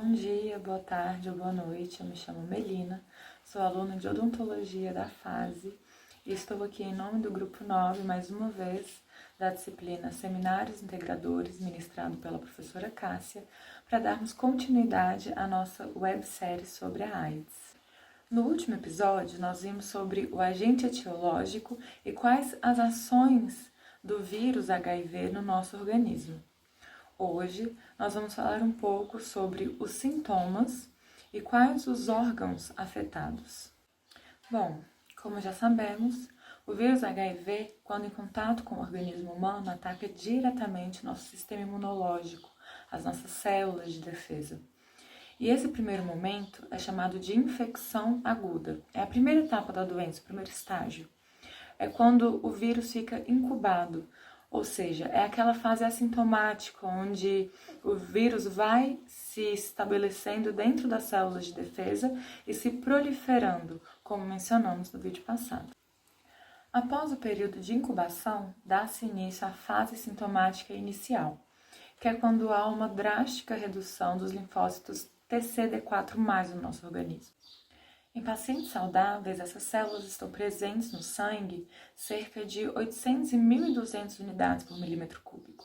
Bom dia, boa tarde ou boa noite, eu me chamo Melina, sou aluna de Odontologia da FASE e estou aqui em nome do Grupo 9, mais uma vez, da disciplina Seminários Integradores, ministrado pela professora Cássia, para darmos continuidade à nossa websérie sobre a AIDS. No último episódio, nós vimos sobre o agente etiológico e quais as ações do vírus HIV no nosso organismo. Hoje, nós vamos falar um pouco sobre os sintomas e quais os órgãos afetados. Bom, como já sabemos, o vírus HIV, quando em contato com o organismo humano, ataca diretamente nosso sistema imunológico, as nossas células de defesa. E esse primeiro momento é chamado de infecção aguda. É a primeira etapa da doença, o primeiro estágio. É quando o vírus fica incubado, ou seja, é aquela fase assintomática onde o vírus vai se estabelecendo dentro das células de defesa e se proliferando, como mencionamos no vídeo passado. Após o período de incubação, dá-se início à fase sintomática inicial, que é quando há uma drástica redução dos linfócitos TCD4+ no nosso organismo. Em pacientes saudáveis, essas células estão presentes no sangue cerca de 800 e 1.200 unidades por milímetro cúbico.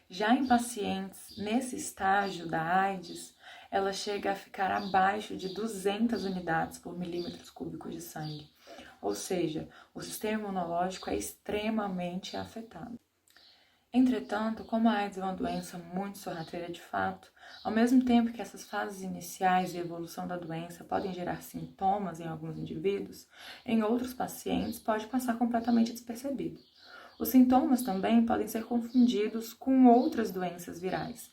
Já em pacientes nesse estágio da AIDS, ela chega a ficar abaixo de 200 unidades por milímetros cúbicos de sangue. Ou seja, o sistema imunológico é extremamente afetado. Entretanto, como a AIDS é uma doença muito sorrateira de fato, ao mesmo tempo que essas fases iniciais e evolução da doença podem gerar sintomas em alguns indivíduos, em outros pacientes pode passar completamente despercebido. Os sintomas também podem ser confundidos com outras doenças virais,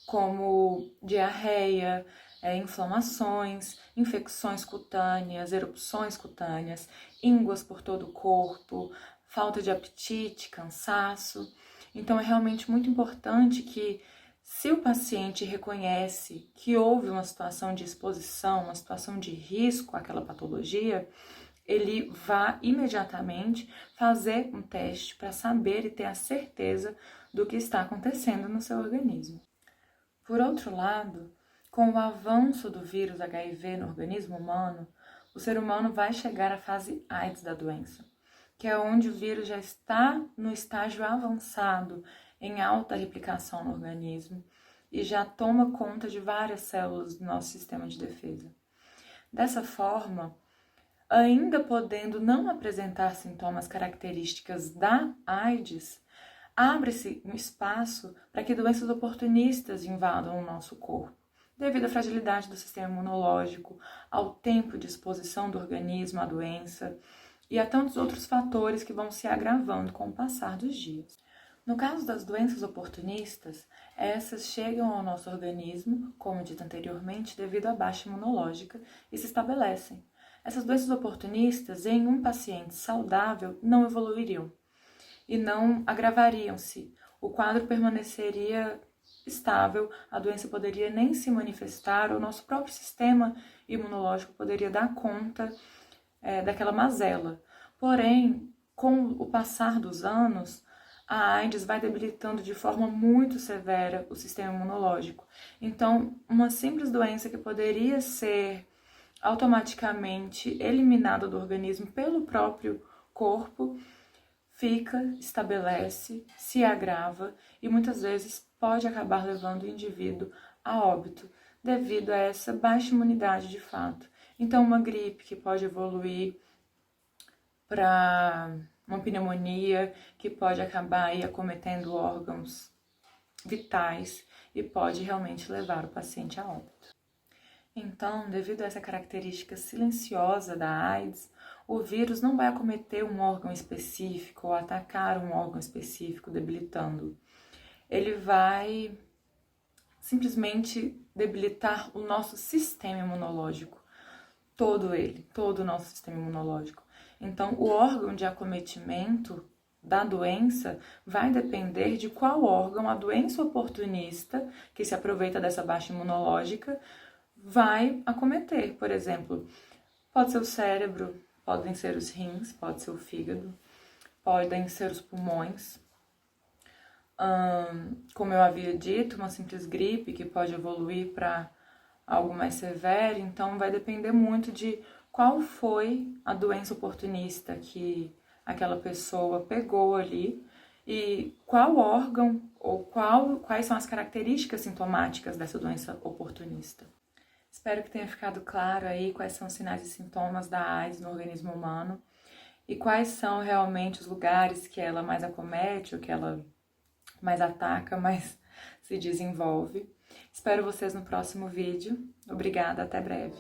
como diarreia, inflamações, infecções cutâneas, erupções cutâneas, ínguas por todo o corpo, falta de apetite, cansaço. Então, é realmente muito importante que, se o paciente reconhece que houve uma situação de exposição, uma situação de risco àquela patologia, ele vá imediatamente fazer um teste para saber e ter a certeza do que está acontecendo no seu organismo. Por outro lado, com o avanço do vírus HIV no organismo humano, o ser humano vai chegar à fase AIDS da doença, que é onde o vírus já está no estágio avançado, em alta replicação no organismo, e já toma conta de várias células do nosso sistema de defesa. Dessa forma, ainda podendo não apresentar sintomas características da AIDS, abre-se um espaço para que doenças oportunistas invadam o nosso corpo, devido à fragilidade do sistema imunológico, ao tempo de exposição do organismo à doença, e a tantos outros fatores que vão se agravando com o passar dos dias. No caso das doenças oportunistas, essas chegam ao nosso organismo, como dito anteriormente, devido à baixa imunológica e se estabelecem. Essas doenças oportunistas, em um paciente saudável, não evoluiriam e não agravariam-se. O quadro permaneceria estável, a doença poderia nem se manifestar, o nosso próprio sistema imunológico poderia dar conta daquela mazela. Porém, com o passar dos anos, a AIDS vai debilitando de forma muito severa o sistema imunológico. Então, uma simples doença que poderia ser automaticamente eliminada do organismo pelo próprio corpo, estabelece, se agrava e muitas vezes pode acabar levando o indivíduo a óbito, devido a essa baixa imunidade de fato. Então, uma gripe que pode evoluir para uma pneumonia, que pode acabar aí acometendo órgãos vitais e pode realmente levar o paciente a óbito. Então, devido a essa característica silenciosa da AIDS, o vírus não vai acometer um órgão específico ou atacar um órgão específico, debilitando. Ele vai simplesmente debilitar o nosso sistema imunológico, todo o nosso sistema imunológico. Então, o órgão de acometimento da doença vai depender de qual órgão a doença oportunista, que se aproveita dessa baixa imunológica, vai acometer. Por exemplo, pode ser o cérebro, podem ser os rins, pode ser o fígado, podem ser os pulmões. Como eu havia dito, uma simples gripe que pode evoluir para algo mais severo, então vai depender muito de qual foi a doença oportunista que aquela pessoa pegou ali e qual órgão ou quais são as características sintomáticas dessa doença oportunista. Espero que tenha ficado claro aí quais são os sinais e sintomas da AIDS no organismo humano e quais são realmente os lugares que ela mais acomete ou que ela mais ataca, mais se desenvolve. Espero vocês no próximo vídeo. Obrigada, até breve.